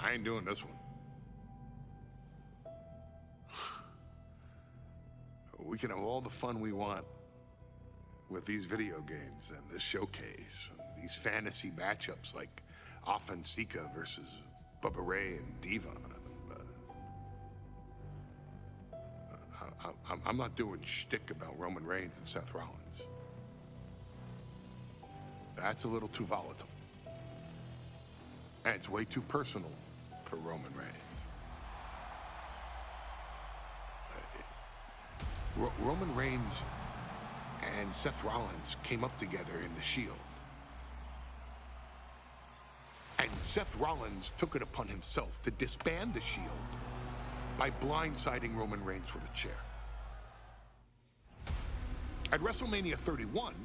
I ain't doing this one. We can have all the fun we want with these video games and this showcase and these fantasy matchups like Offensica versus Bubba Ray and Diva. I'm not doing shtick about Roman Reigns and Seth Rollins. That's a little too volatile. And it's way too personal for Roman Reigns. Roman Reigns and Seth Rollins came up together in the Shield. And Seth Rollins took it upon himself to disband the Shield by blindsiding Roman Reigns with a chair. At WrestleMania 31,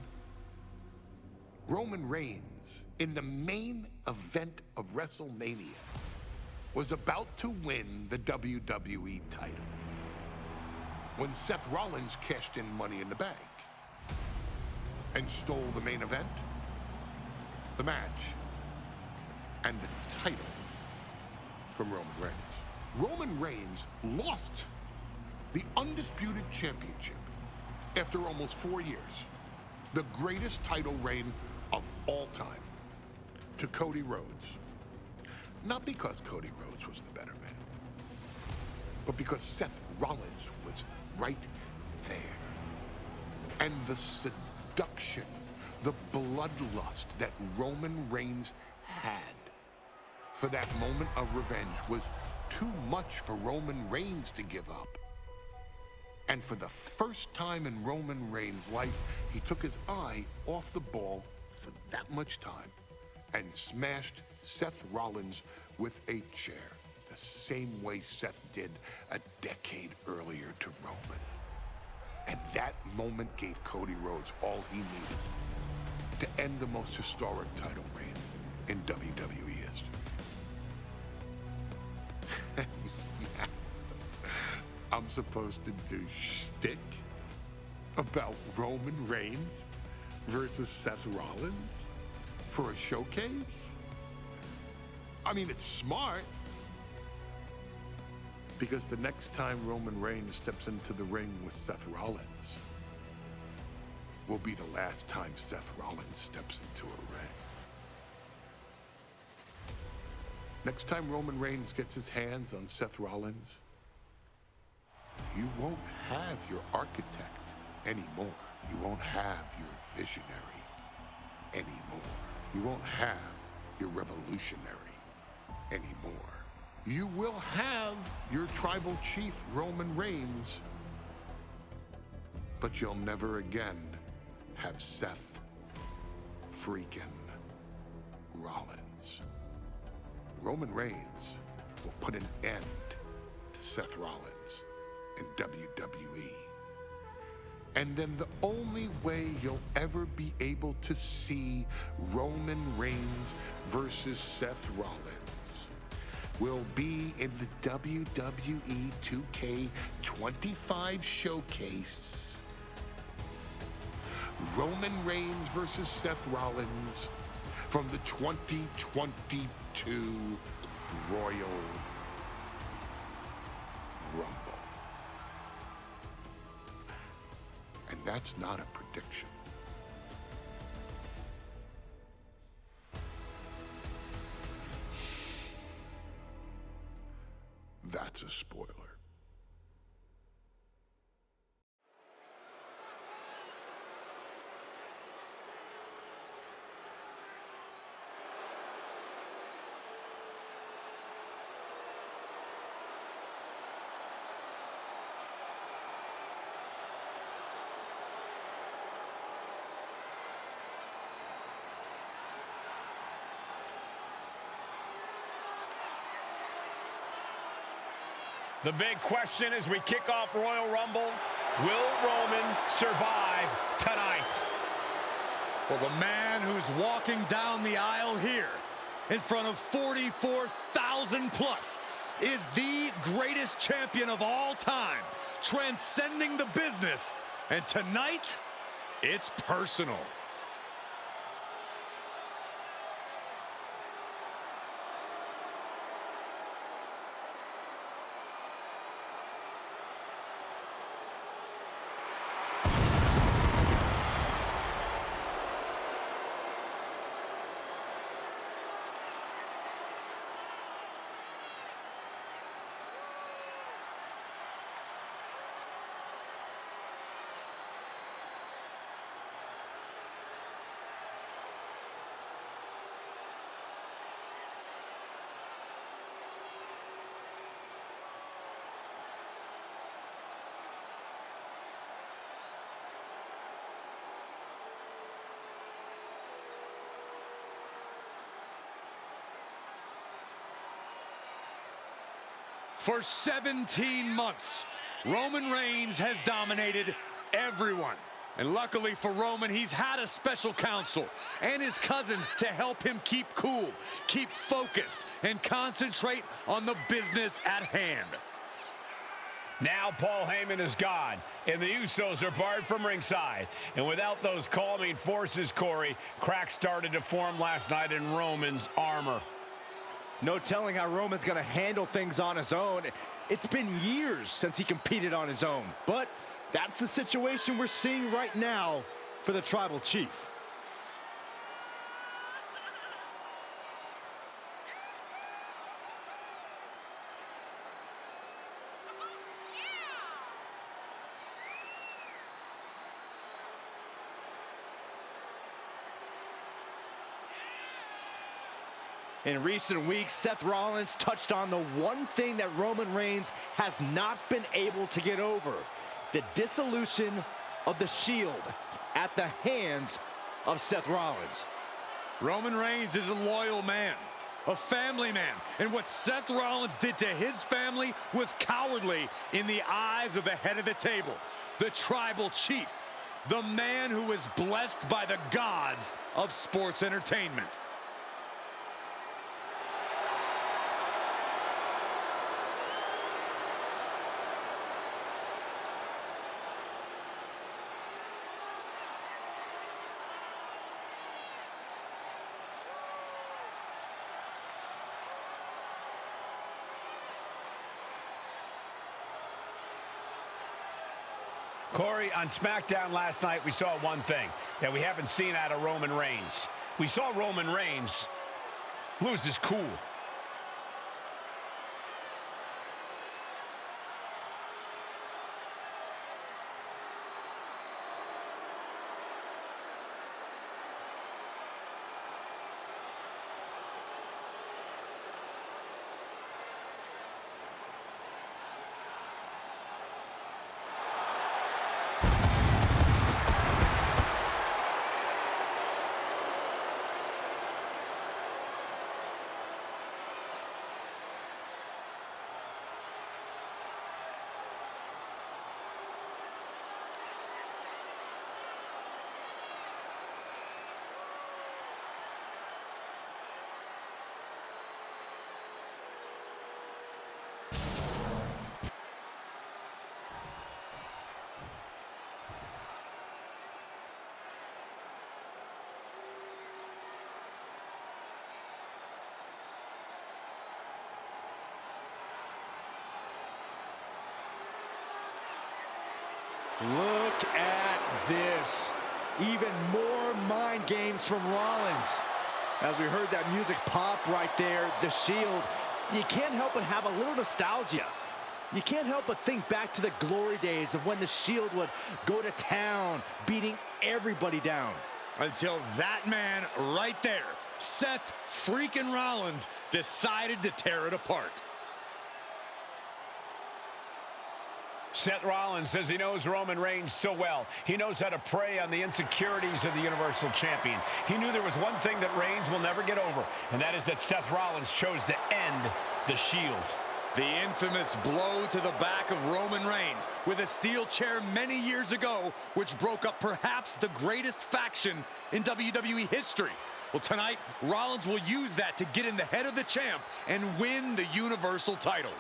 Roman Reigns, in the main event of WrestleMania, was about to win the WWE title when Seth Rollins cashed in Money in the Bank and stole the main event, the match, and the title from Roman Reigns. Roman Reigns lost the undisputed championship after almost 4 years, the greatest title reign of all time, to Cody Rhodes. Not because Cody Rhodes was the better man, but because Seth Rollins was right there. And the seduction, the bloodlust that Roman Reigns had for that moment of revenge was too much for Roman Reigns to give up. And for the first time in Roman Reigns' life, he took his eye off the ball for that much time and smashed Seth Rollins with a chair, the same way Seth did a decade earlier to Roman. And that moment gave Cody Rhodes all he needed to end the most historic title reign in WWE history. I'm supposed to do shtick about Roman Reigns versus Seth Rollins for a showcase? I mean, it's smart, because the next time Roman Reigns steps into the ring with Seth Rollins will be the last time Seth Rollins steps into a ring. Next time Roman Reigns gets his hands on Seth Rollins, you won't have your architect anymore. You won't have your visionary anymore. You won't have your revolutionary anymore. You will have your tribal chief, Roman Reigns, but you'll never again have Seth freaking Rollins. Roman Reigns will put an end to Seth Rollins in WWE. And then the only way you'll ever be able to see Roman Reigns versus Seth Rollins will be in the WWE 2K25 showcase. Roman Reigns versus Seth Rollins from the 2022 Royal Rumble. And that's not a prediction. That's a spoiler. The big question as we kick off Royal Rumble, will Roman survive tonight? Well, the man who's walking down the aisle here in front of 44,000 plus is the greatest champion of all time, transcending the business. And tonight, it's personal. For 17 months, Roman Reigns has dominated everyone. And luckily for Roman, he's had a special counsel and his cousins to help him keep cool, keep focused, and concentrate on the business at hand. Now Paul Heyman is gone, and the Usos are barred from ringside. And without those calming forces, Corey, cracks started to form last night in Roman's armor. No telling how Roman's going to handle things on his own. It's been years since he competed on his own, but that's the situation we're seeing right now for the Tribal Chief. In recent weeks, Seth Rollins touched on the one thing that Roman Reigns has not been able to get over: the dissolution of the Shield at the hands of Seth Rollins. Roman Reigns is a loyal man, a family man, and what Seth Rollins did to his family was cowardly in the eyes of the head of the table, the Tribal Chief, the man who is blessed by the gods of sports entertainment. Corey, on SmackDown last night, we saw one thing that we haven't seen out of Roman Reigns. We saw Roman Reigns lose his cool. Look at this. Even more mind games from Rollins. As we heard that music pop right there, the Shield, you can't help but have a little nostalgia. You can't help but think back to the glory days of when the Shield would go to town, beating everybody down. Until that man right there, Seth freaking Rollins, decided to tear it apart. Seth Rollins says he knows Roman Reigns so well. He knows how to prey on the insecurities of the Universal Champion. He knew there was one thing that Reigns will never get over, and that is that Seth Rollins chose to end the Shield. The infamous blow to the back of Roman Reigns with a steel chair many years ago, which broke up perhaps the greatest faction in WWE history. Well, tonight, Rollins will use that to get in the head of the champ and win the Universal title.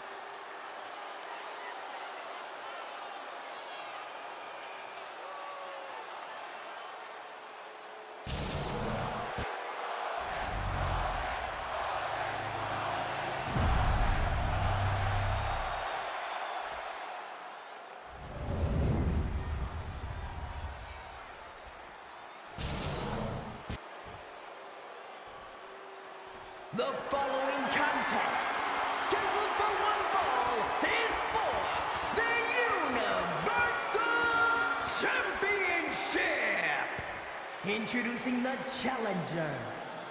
The following contest, scheduled for one fall, is for the Universal Championship. Introducing the challenger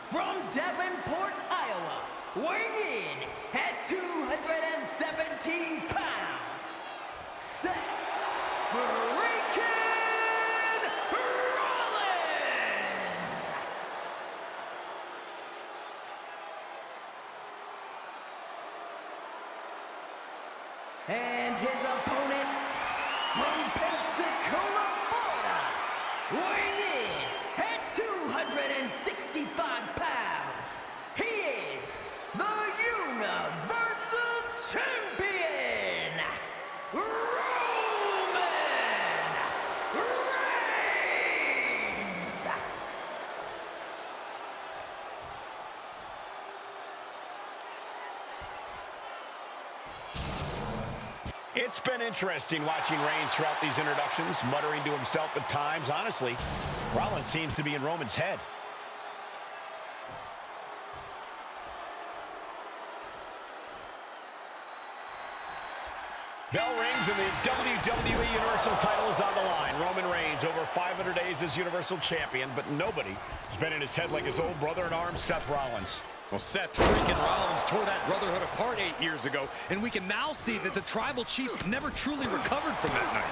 from Davenport, Iowa, weighing in at 217 pounds, Seth freaking Rollins. opponent from Pensacola, Florida, weighing in at 265 pounds, he is the Universal Champion, Roman Reigns! It's been interesting watching Reigns throughout these introductions, muttering to himself at times. Honestly, Rollins seems to be in Roman's head. Bell rings and the WWE Universal title is on the line. Roman Reigns over 500 days as Universal Champion, but nobody has been in his head like his old brother-in-arms, Seth Rollins. Well, Seth freaking Rollins tore that brotherhood apart 8 years ago, and we can now see that the Tribal Chief never truly recovered from that night.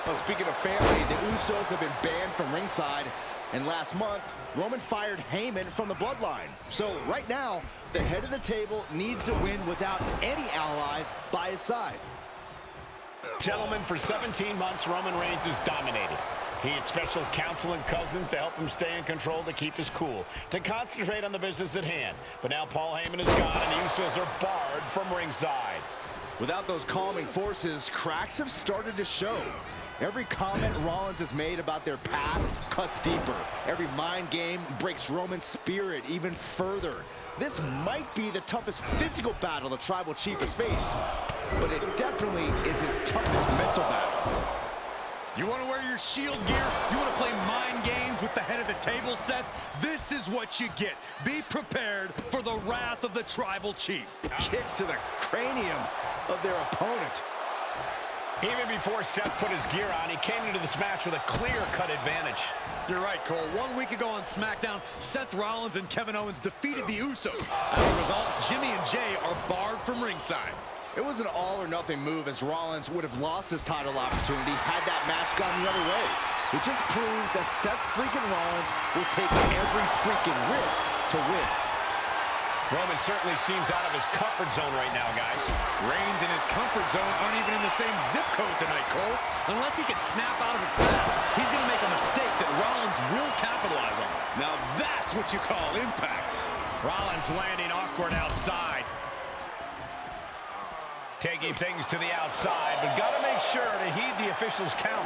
Well, speaking of family, the Usos have been banned from ringside, and last month, Roman fired Heyman from the Bloodline. So right now, the head of the table needs to win without any allies by his side. Gentlemen, for 17 months, Roman Reigns has dominated. He had special counsel and cousins to help him stay in control, to keep his cool, to concentrate on the business at hand. But now Paul Heyman is gone, and the Usos are barred from ringside. Without those calming forces, cracks have started to show. Every comment Rollins has made about their past cuts deeper. Every mind game breaks Roman's spirit even further. This might be the toughest physical battle the Tribal Chief has faced, but it definitely is his toughest mental battle. You want to wear your Shield gear? You want to play mind games with the head of the table, Seth? This is what you get. Be prepared for the wrath of the Tribal Chief. Kicks to the cranium of their opponent. Even before Seth put his gear on, he came into this match with a clear-cut advantage. You're right, Cole. 1 week ago on SmackDown, Seth Rollins and Kevin Owens defeated the Usos. As a result, Jimmy and Jay are barred from ringside. It was an all-or-nothing move, as Rollins would have lost his title opportunity had that match gone the other way. It just proves that Seth freaking Rollins will take every freaking risk to win. Roman certainly seems out of his comfort zone right now, guys. Reigns and his comfort zone aren't even in the same zip code tonight, Cole. Unless he can snap out of it fast, he's going to make a mistake that Rollins will capitalize on. Now that's what you call impact. Rollins landing awkward outside. Taking things to the outside, but got to make sure to heed the officials' count.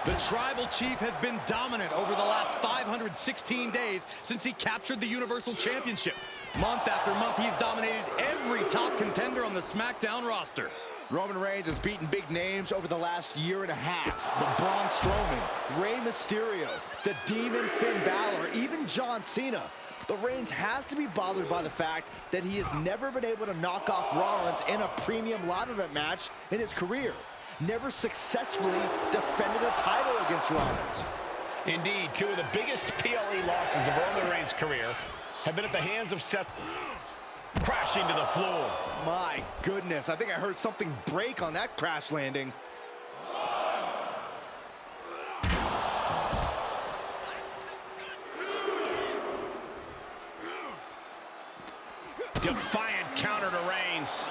The Tribal Chief has been dominant over the last 516 days since he captured the Universal Championship. Month after month, he's dominated every top contender on the SmackDown roster. Roman Reigns has beaten big names over the last year and a half. But Braun Strowman, Rey Mysterio, the Demon Finn Balor, even John Cena. But Reigns has to be bothered by the fact that he has never been able to knock off Rollins in a premium live event match in his career. Never successfully defended a title against Rollins. Indeed, two of the biggest PLE losses of Roman Reigns' career have been at the hands of Seth, crashing to the floor. My goodness, I think I heard something break on that crash landing. Defiant counter to Reigns.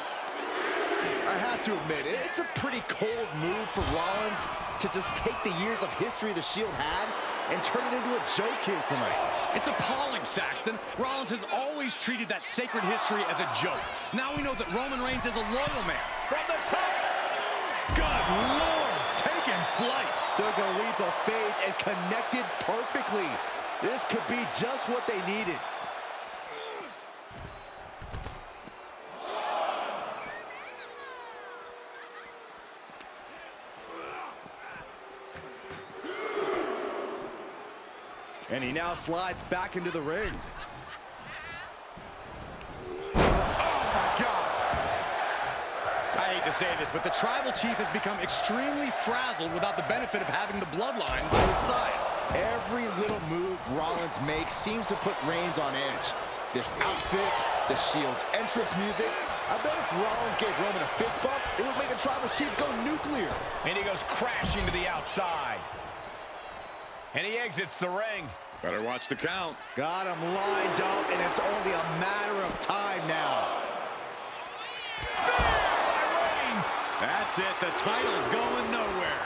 I have to admit, it's a pretty cold move for Rollins to just take the years of history the Shield had and turn it into a joke here tonight. It's appalling, Saxton. Rollins has always treated that sacred history as a joke. Now we know that Roman Reigns is a loyal man. From the top! Good Lord, taking flight. Took a leap of faith and connected perfectly. This could be just what they needed. And he now slides back into the ring. Oh, my God. I hate to say this, but the Tribal Chief has become extremely frazzled without the benefit of having the Bloodline by his side. Every little move Rollins makes seems to put Reigns on edge. This outfit, the Shield's entrance music. I bet if Rollins gave Roman a fist bump, it would make the Tribal Chief go nuclear. And he goes crashing to the outside. And he exits the ring. Better watch the count. Got him lined up, and it's only a matter of time now. Spear by Reigns. That's it. The title's going nowhere.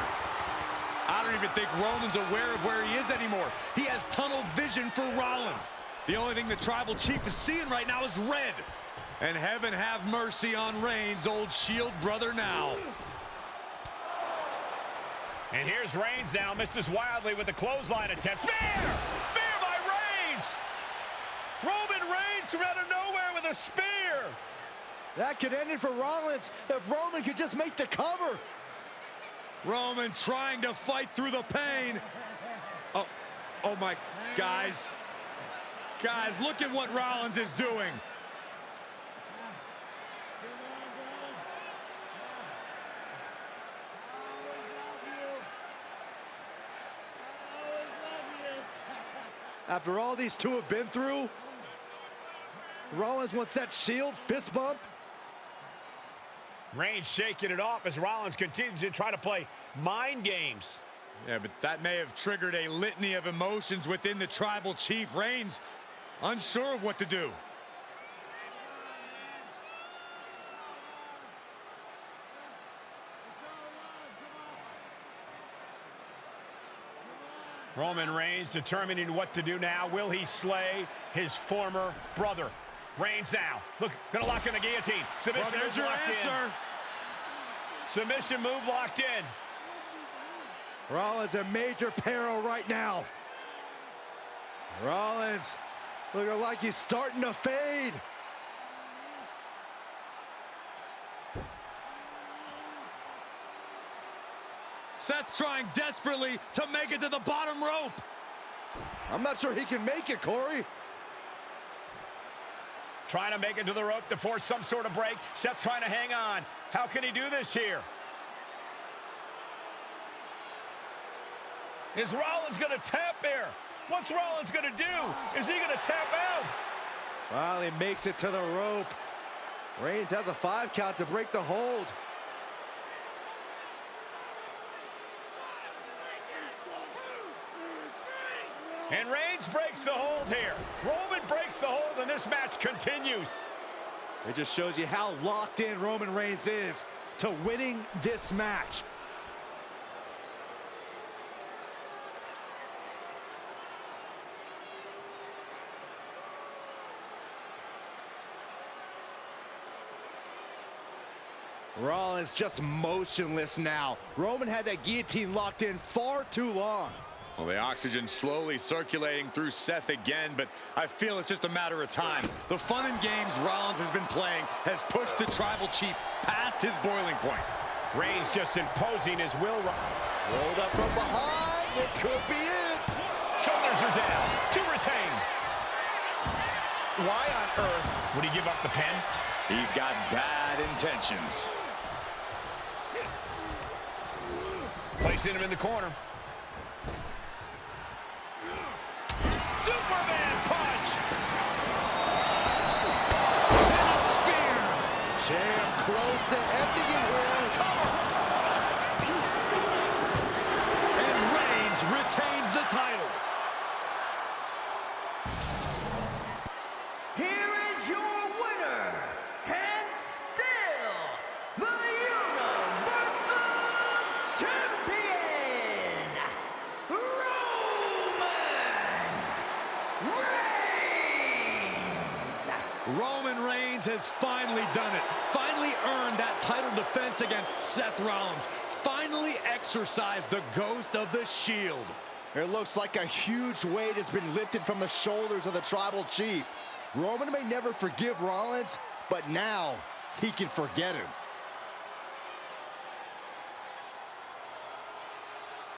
I don't even think Roman's aware of where he is anymore. He has tunnel vision for Rollins. The only thing the Tribal Chief is seeing right now is red. And heaven have mercy on Reigns, old Shield brother now. And here's Reigns now, misses wildly with the clothesline attempt. Spear! Spear by Reigns! Roman Reigns from out of nowhere with a spear! That could end it for Rollins if Roman could just make the cover. Roman trying to fight through the pain. Oh my, guys. Guys, look at what Rollins is doing. After all these two have been through, Rollins wants that Shield fist bump. Reigns shaking it off as Rollins continues to try to play mind games. Yeah, but that may have triggered a litany of emotions within the Tribal Chief. Reigns unsure of what to do. Roman Reigns determining what to do now. Will he slay his former brother? Reigns now. Look, gonna lock in the guillotine. Submission Well, there's move your locked answer. in. Submission move locked in. Rollins in major peril right now. Rollins looking like he's starting to fade. Seth trying desperately to make it to the bottom rope. I'm not sure he can make it, Corey. Trying to make it to the rope to force some sort of break. Seth trying to hang on. How can he do this here? Is Rollins going to tap here? What's Rollins going to do? Is he going to tap out? Finally makes it to the rope. Reigns has a 5 count to break the hold. And Reigns breaks the hold here. Roman breaks the hold, and this match continues. It just shows you how locked in Roman Reigns is to winning this match. Rollins just motionless now. Roman had that guillotine locked in far too long. Well, the oxygen slowly circulating through Seth again, but I feel it's just a matter of time. The fun and games Rollins has been playing has pushed the Tribal Chief past his boiling point. Reigns just imposing his will. Rolled up from behind. This could be it. Shoulders are down. To retain. Why on earth would he give up the pin? He's got bad intentions. Placing him in the corner. Superman punch! And a spear! Champ close to ending it here. And Reigns retains the title. Here is your winner, and still the Universal Champion, Roman Reigns has finally done it. Finally earned that title defense against Seth Rollins. Finally exorcised the ghost of the Shield. It looks like a huge weight has been lifted from the shoulders of the Tribal Chief. Roman may never forgive Rollins, but now he can forget him.